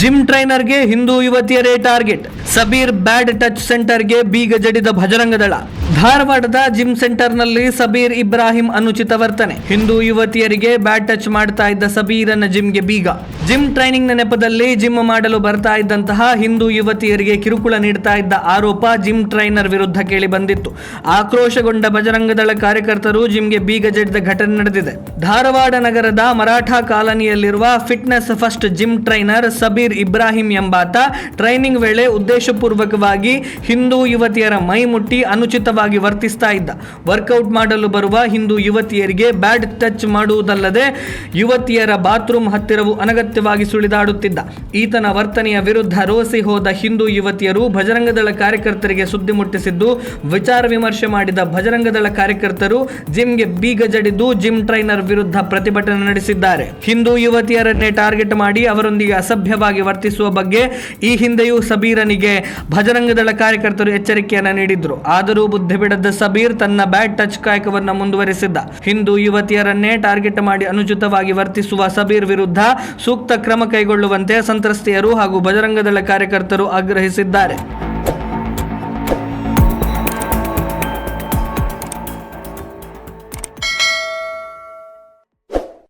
Gym ಟ್ರೈನರ್ಗೆ ಹಿಂದೂ ಯುವತಿಯರೇ target. Sabir bad touch ಸೆಂಟರ್ಗೆ ಬೀಗ ಜಡಿದ ಭಜರಂಗ ದಳ. ಧಾರವಾಡದ ಜಿಮ್ ಸೆಂಟರ್ನಲ್ಲಿ ಸಬೀರ್ ಇಬ್ರಾಹಿಂ ಅನುಚಿತ ವರ್ತನೆ. ಹಿಂದೂ ಯುವತಿಯರಿಗೆ ಬ್ಯಾಡ್ ಟಚ್ ಮಾಡ್ತಾ ಇದ್ದ ಸಬೀರನ ಜಿಮ್ಗೆ ಬೀಗ. ಜಿಮ್ ಟ್ರೈನಿಂಗ್ ನೆಪದಲ್ಲಿ ಜಿಮ್ ಮಾಡಲು ಬರ್ತಾ ಇದ್ದಂತಹ ಹಿಂದೂ ಯುವತಿಯರಿಗೆ ಕಿರುಕುಳ ನೀಡ್ತಾ ಇದ್ದ ಆರೋಪ ಜಿಮ್ ಟ್ರೈನರ್ ವಿರುದ್ಧ ಕೇಳಿ ಬಂದಿತ್ತು. ಆಕ್ರೋಶಗೊಂಡ ಭಜರಂಗ ದಳ ಕಾರ್ಯಕರ್ತರು ಜಿಮ್ಗೆ ಬೀಗ ಜಡಿದ ಘಟನೆ ನಡೆದಿದೆ. ಧಾರವಾಡ ನಗರದ ಮರಾಠ ಕಾಲನಿಯಲ್ಲಿರುವ fitness first gym trainer Sabir Ibrahim ಎಂಬಾತ ಟ್ರೈನಿಂಗ್ ವೇಳೆ ಉದ್ದೇಶಪೂರ್ವಕವಾಗಿ ಹಿಂದೂ ಯುವತಿಯರ ಮೈ ಮುಟ್ಟಿ ಅನುಚಿತವಾಗಿ ವರ್ತಿಸ್ತಾ ಇದ್ದ. ವರ್ಕೌಟ್ ಮಾಡಲು ಬರುವ ಹಿಂದೂ ಯುವತಿಯರಿಗೆ ಬ್ಯಾಡ್ ಟಚ್ ಮಾಡುವುದಲ್ಲದೆ ಯುವತಿಯರ ಬಾತ್ರೂಮ್ ಹತ್ತಿರವೂ ಅನಗತ್ಯವಾಗಿ ಸುಳಿದಾಡುತ್ತಿದ್ದ. ಈತನ ವರ್ತನೆಯ ವಿರುದ್ಧ ರೋಸಿ ಹೋದ ಹಿಂದೂ ಯುವತಿಯರು ಭಜರಂಗದಳ ಕಾರ್ಯಕರ್ತರಿಗೆ ಸುದ್ದಿ ಮುಟ್ಟಿಸಿದ್ದು, ವಿಚಾರ ವಿಮರ್ಶೆ ಮಾಡಿದ ಭಜರಂಗದಳ ಕಾರ್ಯಕರ್ತರು ಜಿಮ್ಗೆ ಬೀಗ ಜಡಿದು ಜಿಮ್ ಟ್ರೈನರ್ ವಿರುದ್ಧ ಪ್ರತಿಭಟನೆ ನಡೆಸಿದ್ದಾರೆ. ಹಿಂದೂ ಯುವತಿಯರನ್ನೇ ಟಾರ್ಗೆಟ್ ಮಾಡಿ ಅವರೊಂದಿಗೆ ಅಸಭ್ಯವಾಗಿ ವರ್ತಿಸುವ ಬಗ್ಗೆ ಈ ಹಿಂದೆಯೂ ಸಬೀರನಿಗೆ ಭಜರಂಗದಳ ಕಾರ್ಯಕರ್ತರು ಎಚ್ಚರಿಕೆಯನ್ನು ನೀಡಿದ್ರು. ಆದರೂ ಬುದ್ಧಿ ಬಿಡದ ಸಬೀರ್ ತನ್ನ ಬ್ಯಾಡ್ ಟಚ್ ಕಾಯಕವನ್ನು ಮುಂದುವರೆಸಿದ್ದ. ಹಿಂದೂ ಯುವತಿಯರನ್ನೇ ಟಾರ್ಗೆಟ್ ಮಾಡಿ ಅನುಚಿತವಾಗಿ ವರ್ತಿಸುವ ಸಬೀರ್ ವಿರುದ್ಧ ಸೂಕ್ತ ಕ್ರಮ ಕೈಗೊಳ್ಳುವಂತೆ ಸಂತ್ರಸ್ತೆಯರು ಹಾಗೂ ಭಜರಂಗದಳ ಕಾರ್ಯಕರ್ತರು ಆಗ್ರಹಿಸಿದ್ದಾರೆ.